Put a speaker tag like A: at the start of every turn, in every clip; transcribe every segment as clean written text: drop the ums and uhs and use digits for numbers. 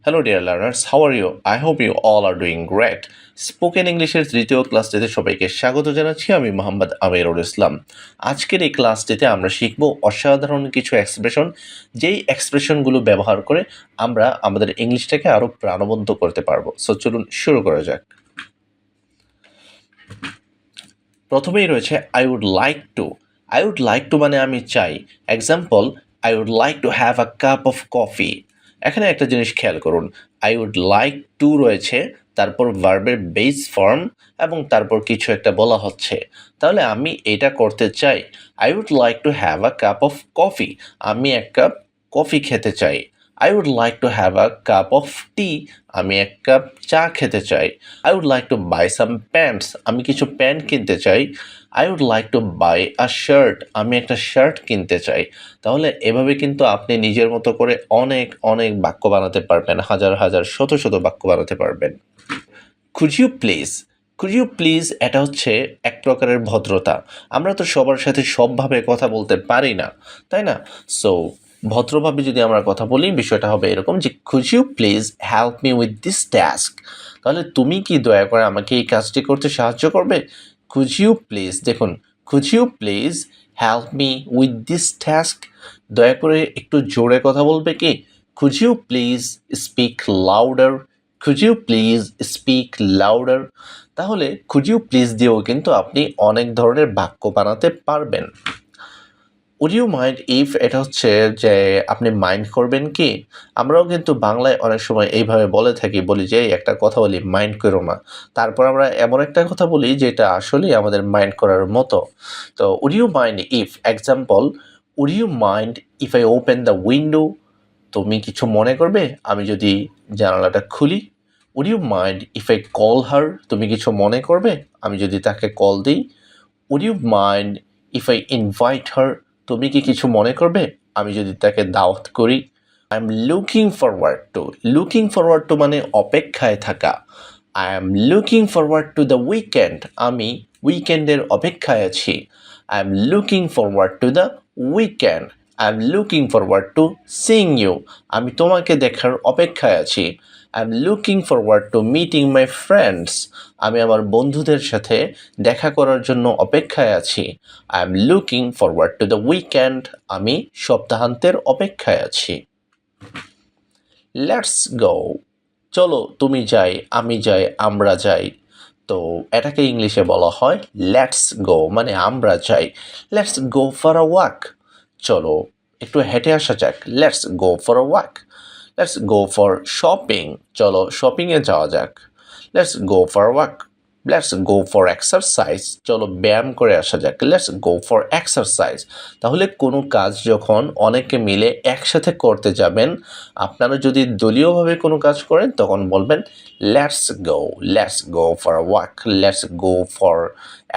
A: Hello, dear learners. How are you? I hope you all are doing great. Spoken ইংলিশের তৃতীয় ক্লাসটিতে সবাইকে স্বাগত জানাচ্ছি। আমি মোহাম্মদ আমিরুল ইসলাম। আজকের এই ক্লাসটিতে আমরা শিখব অসাধারণ কিছু এক্সপ্রেশন, যেই এক্সপ্রেশনগুলো ব্যবহার করে আমরা আমাদের ইংলিশটাকে আরও প্রাণবন্ত করতে পারবো। সো চলুন শুরু করা যাক। প্রথমেই রয়েছে I would like to. I would like to মানে আমি চাই। Example, I would like to have a cup of coffee. এখানে একটা জিনিস খেয়াল করুন, আই উড লাইক টু রয়েছে, তারপর ভার্বের বেস ফর্ম এবং তারপর কিছু একটা বলা হচ্ছে। তাহলে আমি এটা করতে চাই। I would like to have a cup of coffee. আমি এক কাপ কফি খেতে চাই। I would like to have a cup of tea. আমি এক কাপ চা খেতে চাই। I would like to buy some pants. আমি কিছু প্যান্ট কিনতে চাই। I would like to buy a shirt. আমি একটা শার্ট কিনতে চাই। তাহলে এভাবে কিন্তু আপনি নিজের মতো করে অনেক অনেক বাক্য বানাতে পারবেন, হাজার হাজার শত শত বাক্য বানাতে পারবেন। Could you please. Could you please এটা হচ্ছে এক প্রকারের ভদ্রতা। আমরা তো সবার সাথে সবভাবে কথা বলতে পারি না, তাই না? সো ভদ্রভাবে যদি আমরা কথা বলি, বিষয়টা হবে এরকম যে could you please help me with this task. তাহলে তুমি কি দয়া করে আমাকে এই কাজটি করতে সাহায্য করবে? কুড ইউ প্লিজ, দেখুন, could you please help me with this task. দয়া করে একটু জোরে কথা বলবে কি? Could you please speak louder. Could you please speak louder. তাহলে কুড ইউ প্লিজ দিয়েও কিন্তু আপনি অনেক ধরনের বাক্য বানাতে পারবেন। উড ইউ মাইন্ড ইফ এটা হচ্ছে যে আপনি মাইন্ড করবেন কি? আমরাও কিন্তু বাংলায় অনেক সময় এইভাবে বলে থাকি, বলি যে একটা কথা বলি, মাইন্ড করো না। তারপর আমরা এমন একটা কথা বলি যেটা আসলেই আমাদের মাইন্ড করার মতো। তো would you mind if, example, would you mind if I open the window. তুমি কিছু মনে করবে আমি যদি জানালাটা খুলি? Would you mind if I call her. তুমি কিছু মনে করবে আমি যদি তাকে কল দিই? Would you mind if I invite her. তুমি কি কিছু মনে করবে আমি যদি তাকে দাওয়াত করি? I am looking forward to. Looking forward to মানে অপেক্ষায় থাকা। I am looking forward to the weekend. আমি উইকেন্ডের অপেক্ষায় আছি। I am looking forward to the weekend. I am looking forward to seeing you. আমি তোমাকে দেখার অপেক্ষায় আছি। I am looking forward to meeting my friends. আমি আমার বন্ধুদের সাথে দেখা করার জন্য অপেক্ষায় আছি। I am looking forward to the weekend. আমি সপ্তাহান্তের অপেক্ষায় আছি। Let's go. চলো, তুমি যাই, আমি যাই, আমরা যাই। তো এটাকে ইংলিশে বলা হয় লেটস গো, মানে আমরা যাই। Let's go for a walk. চলো একটু হেঁটে আসা যাক। Let's go for a walk. Let's go for shopping. চলো শপিংয়ে যাওয়া যাক। Let's go for walk. Let's go for exercise. চলো ব্যায়াম করে আসা যাক। Let's go for exercise. তাহলে কোনো কাজ যখন অনেকে মিলে একসাথে করতে যাবেন, আপনারা যদি দলীয়ভাবে কোনো কাজ করেন তখন বলবেন let's go. Let's go for walk. Let's go for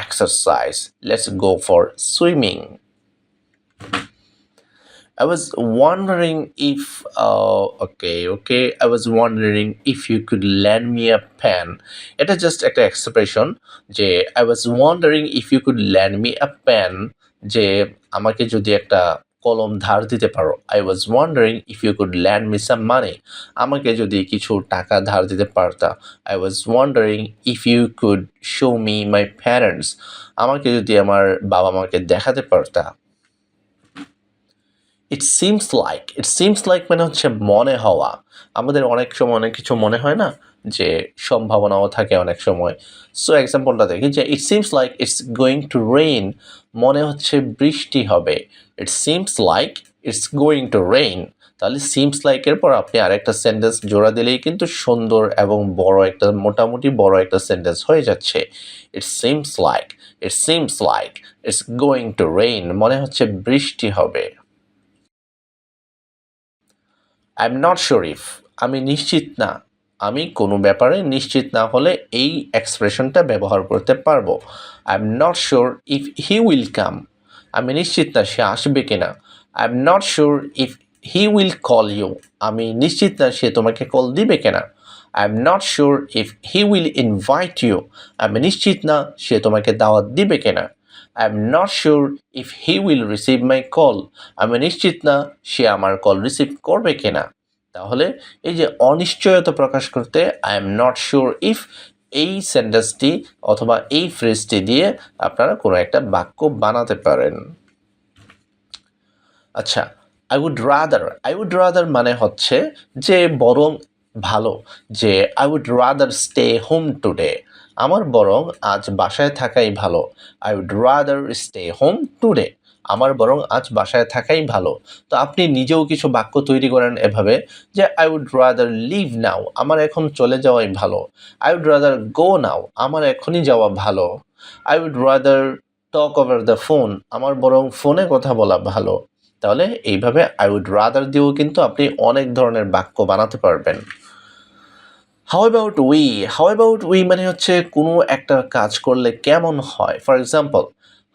A: exercise. Let's go for swimming. I was wondering if, I was wondering if you could lend me a pen. এটা জাস্ট একটা এক্সপ্রেশন যে I was wondering if you could lend me a pen, যে আমাকে যদি একটা কলম ধার দিতে পারো। I was wondering if you could lend me some money. আমাকে যদি কিছু টাকা ধার দিতে পারতা। I was wondering if you could show me my parents. আমাকে যদি আমার বাবা মাকে দেখাতে পারতা। ইট সিমস লাইক মানে হচ্ছে মনে হওয়া। আমাদের অনেক সময় অনেক কিছু মনে হয় না, যে সম্ভাবনাও থাকে অনেক সময়। সো এক্সাম্পলটা দেখি যে it seems like it's going to rain. মনে হচ্ছে বৃষ্টি হবে। It seems like it's going to rain. তাহলে সিমস লাইকের পর আপনি আরেকটা সেন্টেন্স জোড়া দিলেই কিন্তু সুন্দর এবং বড় একটা, মোটামুটি বড় একটা সেন্টেন্স হয়ে যাচ্ছে। It seems like, it seems like it's going to rain, মনে হচ্ছে বৃষ্টি হবে। I am not sure if, আমি নিশ্চিত না। আমি কোনো ব্যাপারে নিশ্চিত না হলে এই এক্সপ্রেশনটা ব্যবহার করতে পারবো। I am not sure if he will come. আমি নিশ্চিত না সে আসবে কিনা। I am not sure if he will call you. আমি নিশ্চিত না সে তোমাকে কল দিবে কিনা। I am not sure if he will invite you. আমি নিশ্চিত না সে তোমাকে দাওয়াত দিবে কিনা। I am not sure if he will receive my call. আমি নিশ্চিত না সে আমার কল রিসিভ করবে কিনা। তাহলে এই যে অনিশ্চয়তা প্রকাশ করতে I am not sure if এই সেন্টেন্সটি অথবা এই ফ্রেজটি দিয়ে আপনারা কোনো একটা বাক্য বানাতে পারেন। আচ্ছা, আই উড রাদার মানে হচ্ছে যে বরং ভালো, যে I would rather stay home today, আমার বরং আজ বাসায় থাকাই ভালো। I would rather stay home today, আমার বরং আজ বাসায় থাকাই ভালো। তো আপনি নিজেও কিছু বাক্য তৈরি করেন এভাবে যে I would rather leave now, আমার এখন চলে যাওয়াই ভালো। I would rather go now, আমার এখনই যাওয়া ভালো। I would rather talk over the phone, আমার বরং ফোনে কথা বলা ভালো। তাহলে এইভাবে আই উড রাদার দিয়েও কিন্তু আপনি অনেক ধরনের বাক্য বানাতে পারবেন। হাউ অ্যাবাউট উই মানে হচ্ছে কোনো একটা কাজ করলে কেমন হয়। For example,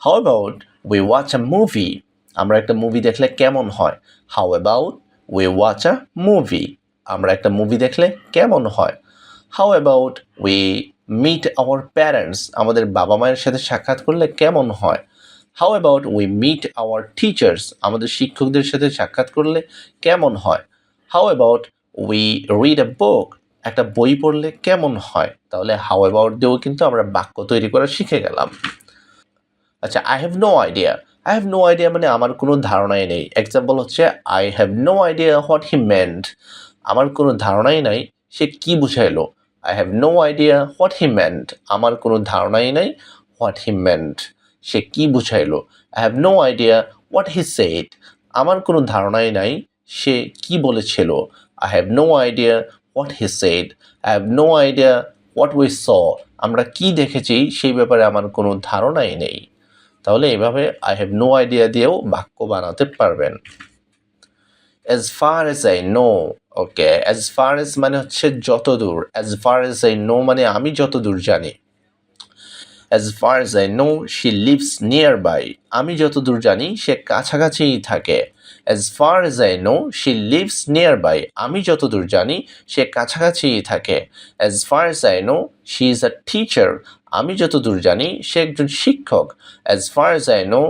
A: how about we watch a movie, আমরা একটা মুভি দেখলে কেমন হয়। How about we watch a movie, আমরা একটা মুভি দেখলে কেমন হয়। How about we meet our parents, আমাদের বাবা মায়ের সাথে সাক্ষাৎ করলে কেমন হয়। How about we meet our teachers, আমাদের শিক্ষকদের সাথে সাক্ষাৎ করলে কেমন হয়। How about we read a book, একটা বই পড়লে কেমন হয়। তাহলে হাউ অ্যাবাউট দিয়েও কিন্তু আমরা বাক্য তৈরি করা শিখে গেলাম। আচ্ছা, আই হ্যাভ নো আইডিয়া মানে আমার কোনো ধারণাই নেই। এক্সাম্পল হচ্ছে I have no idea what he meant, আমার কোনো ধারণাই নাই সে কি বুঝাইলো। I have no idea what he meant, আমার কোনো ধারণাই নাই হোয়াট হি মেন্ট, সে কি বুঝাইলো। I have no idea what he said, আমার কোনো ধারণাই নাই সে কি বলেছিল। I have no idea what he said, I have no idea what we saw, আমরা কি দেখেছি সেই ব্যাপারে আমার কোনো ধারণাই নেই। তাহলে এভাবে আই হ্যাভ নো আইডিয়া দিয়েও বাক্য বানাতে পারবেন। As far as I know, okay, as far as মানে হচ্ছে যতদূর, as far as I know মানে আমি যতদূর জানি। As far as I know she lives nearby, আমি যতদূর জানি সে কাছাকাছিই থাকে। As far as I know she lives nearby, আমি যতদূর জানি সে কাছাকাছিই থাকে। As far as I know she is a teacher, আমি যতদূর জানি সে একজন শিক্ষক। As far as I no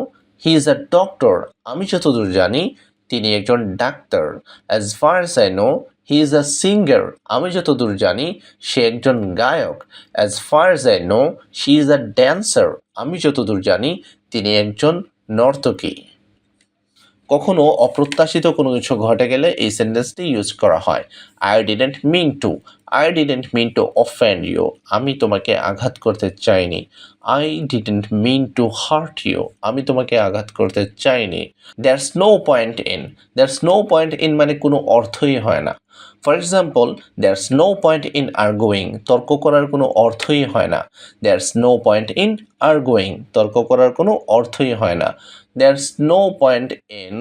A: he is a doctor, আমি যতদূর জানি তিনি একজন doctor. As far as I no he is a singer, আমি যতদূর জানি সে একজন গায়ক। As far as I know she is a dancer, আমি যতদূর জানি তিনি একজন নর্তকী। কখনো অপ্রত্যাশিত কোনো কিছু ঘটে গেলে এই সেন্টেন্সটি ইউজ করা হয়। I didn't mean to offend you, আমি তোমাকে আঘাত করতে চাইনি। I didn't mean to hurt you, আমি তোমাকে আঘাত করতে চাইনি। দ্যাটস নো পয়েন্ট ইন মানে কোনো অর্থই হয় না। For example, that's no point in arguing, তর্ক করার কোনো অর্থই হয় না। That's no point in arguing, তর্ক করার কোনো অর্থই হয় না। That's no point in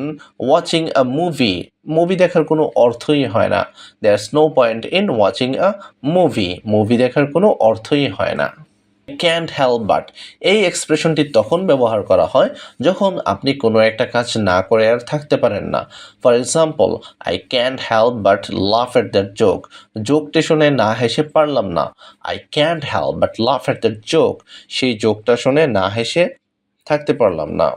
A: watching a movie, movie দেখার কোনো অর্থই হয় না। That's no point in watching a movie দেখার কোনো অর্থই হয় না। ক্যান্ট হেল্প বাট, এই এক্সপ্রেশনটি তখন ব্যবহার করা হয় যখন আপনি কোনো একটা কাজ না করে আর থাকতে পারেন না। For example, I can't help but লাফ এট দ্যাট জোক, জোকটি শুনে না হেসে পারলাম না। আই ক্যান্ট হেল্প বাট লাফ এট দ্যাট জোক, সেই জোকটা শুনে না হেসে থাকতে পারলাম না।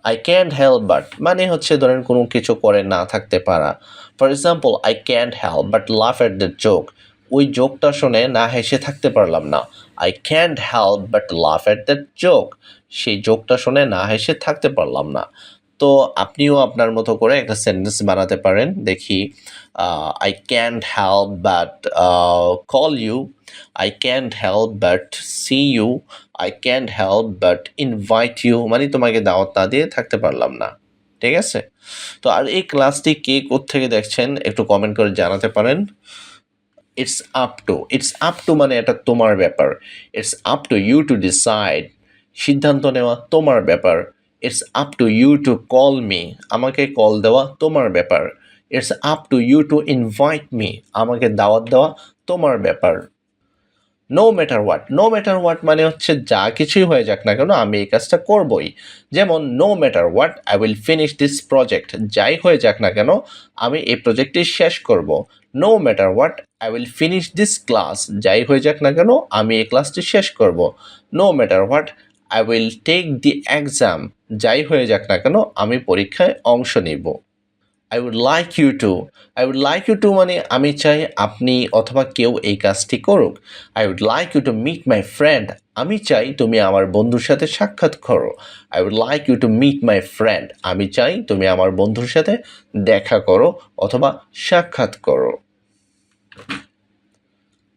A: আই ক্যান্ট হেল্প বাট মানে হচ্ছে ধরেন কোনো কিছু করে না থাকতে পারা। For example, I can't help but লাফ এট দ্য জোক, ওই জোকটা শুনে না হেসে থাকতে পারলাম না। আই ক্যান্ট হেল্প বাট লাফ এট দ্যাট জোক, সেই জোকটা শুনে না হেসে থাকতে পারলাম না। তো আপনিও আপনার মতো করে একটা সেন্টেন্স বানাতে পারেন। দেখি, I can't help but call you, I can't help but C you, I can't help but invite you, মানে তোমাকে দাওয়াত না দিয়ে থাকতে পারলাম না। ঠিক আছে? তো আর এই ক্লাসটি কে কোত্থেকে দেখছেন একটু কমেন্ট করে জানাতে পারেন। ইটস আপ টু মানে এটা তোমার ব্যাপার। It's up to you to decide, সিদ্ধান্ত নেওয়া তোমার ব্যাপার। It's up to you to call me, আমাকে কল দেওয়া তোমার ব্যাপার। It's up to you to invite me, আমাকে দাওয়াত দেওয়া তোমার ব্যাপার। নো ম্যাটার হোয়াট মানে হচ্ছে যা কিছুই হয়ে যাক না কেন আমি এই কাজটা করবই। যেমন no matter what I will finish this project, যাই হয়ে যাক না কেন আমি এই প্রজেক্টটি শেষ করব। No matter what I will finish this class, যাই হয়ে যাক না কেন আমি এই ক্লাসটি শেষ করব। No matter what I will take the exam, যাই হয়ে যাক না কেন আমি পরীক্ষায় অংশ নিব। I would like you to. I would like you to মানে আমি চাই আপনি অথবা কেউ এই কাজটি করুক। I would like you to meet my friend. আমি চাই তুমি আমার বন্ধুর সাথে সাক্ষাৎ করো। I would like you to meet my friend. আমি চাই তুমি আমার বন্ধুর সাথে দেখা করো অথবা সাক্ষাৎ করো।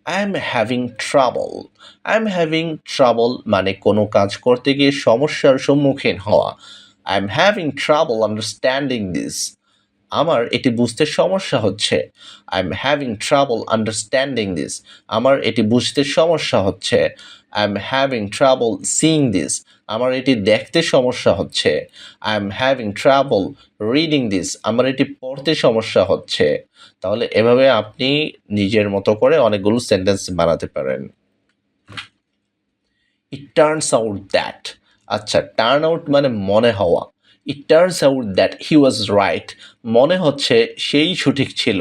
A: I am having trouble. I am having trouble মানে কোনো কাজ করতে গিয়ে সমস্যার সম্মুখীন হওয়া। I am having trouble understanding this. আমার এটি বুঝতে সমস্যা হচ্ছে। I am having trouble understanding this. আমার এটি বুঝতে সমস্যা হচ্ছে। I am having trouble seeing this. আমার এটি দেখতে সমস্যা হচ্ছে। I am having trouble reading this. আমার এটি পড়তে সমস্যা হচ্ছে। তাহলে এভাবে আপনি নিজের মতো করে অনেকগুলো সেন্টেন্স বানাতে পারেন। It turns out that. আচ্ছা, টার্ন আউট মানে মনে হওয়া। It turns out that he was right. মনে হচ্ছে সেই সঠিক ছিল।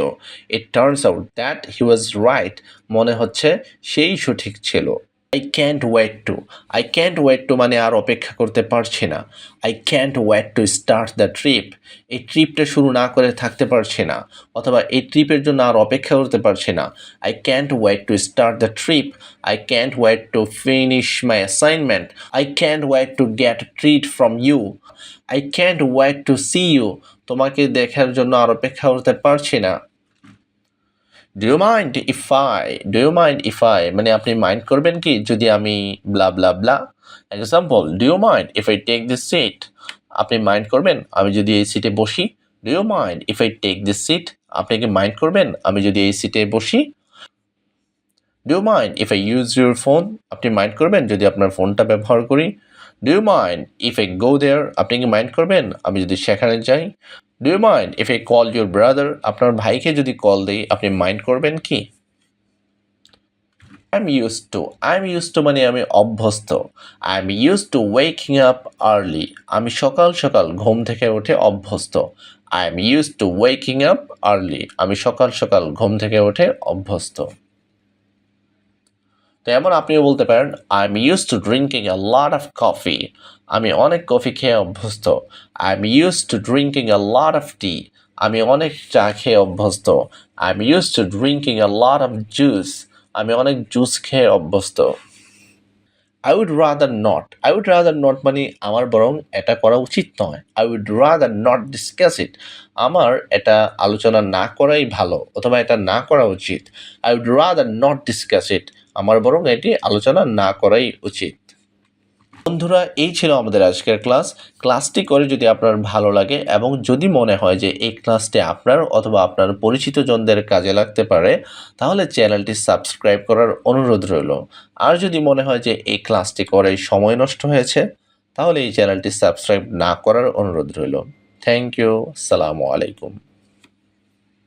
A: It turns out that he was right. মনে হচ্ছে সেই সঠিক ছিল। I can't wait to. I can't wait to মানে আর অপেক্ষা করতে পারছি না। I can't wait to start the trip. এই ট্রিপটা শুরু না করে থাকতে পারছি না, অথবা এই ট্রিপের জন্য আর অপেক্ষা করতে পারছি না। I can't wait to start the trip. I can't wait to finish my assignment. I can't wait to get treat from you. I can't wait to see you. তোমাকে দেখার জন্য আর অপেক্ষা করতে পারছি না। Do you mind if I. Do you mind if I মানে আপনি মাইন্ড করবেন কি যদি আমি blah blah blah. Example, do you mind if I take this seat. আপনি মাইন্ড করবেন আমি যদি এই সিটে বসি। Do you mind if I take this seat. আপনি কি মাইন্ড করবেন আমি যদি এই সিটে বসি। Do you mind if I use your phone. আপনি মাইন্ড করবেন যদি আপনার ফোনটা ব্যবহার করি। Do you mind if I go there. আপনি কি মাইন্ড করবেন আমি যদি সেখানে যাই। Do you mind if I call your brother. আপনার ভাইকে যদি কল দিই আপনি মাইন্ড করবেন কি। I am use two. I am use two মানে আমি অভ্যস্ত। I am use two waking up early. আমি সকাল সকাল ঘুম থেকে উঠে অভ্যস্ত। I am use two waking up early. আমি সকাল সকাল ঘুম থেকে উঠে অভ্যস্ত। তো এমন আপনিও বলতে পারেন I am use to drinking a lot of coffee. আমি অনেক কফি খেয়ে অভ্যস্ত। I am use to drinking a lot of tea. আমি অনেক চা খেয়ে অভ্যস্ত। I am use to drinking a lot of juice. আমি অনেক জুস খেয়ে অভ্যস্ত। I would rather not. I would rather not মানে আমার বরং এটা করা উচিত নয়। I would rather not discuss it. আমার এটা আলোচনা না করাই ভালো, অথবা এটা না করা উচিত। I would rather not discuss it. আমার বরং এটি আলোচনা না করাই উচিত। বন্ধুরা, এই ছিল আমাদের আজকের ক্লাসটি করে যদি আপনার ভালো লাগে এবং যদি মনে হয় যে এই ক্লাসটি আপনার অথবা আপনার পরিচিত জনদের কাজে লাগতে পারে, তাহলে চ্যানেলটি সাবস্ক্রাইব করার অনুরোধ রইল। আর যদি মনে হয় যে এই ক্লাসটি করে সময় নষ্ট হয়েছে, তাহলে এই চ্যানেলটি সাবস্ক্রাইব না করার অনুরোধ রইল। Thank you. আসসালামু আলাইকুম।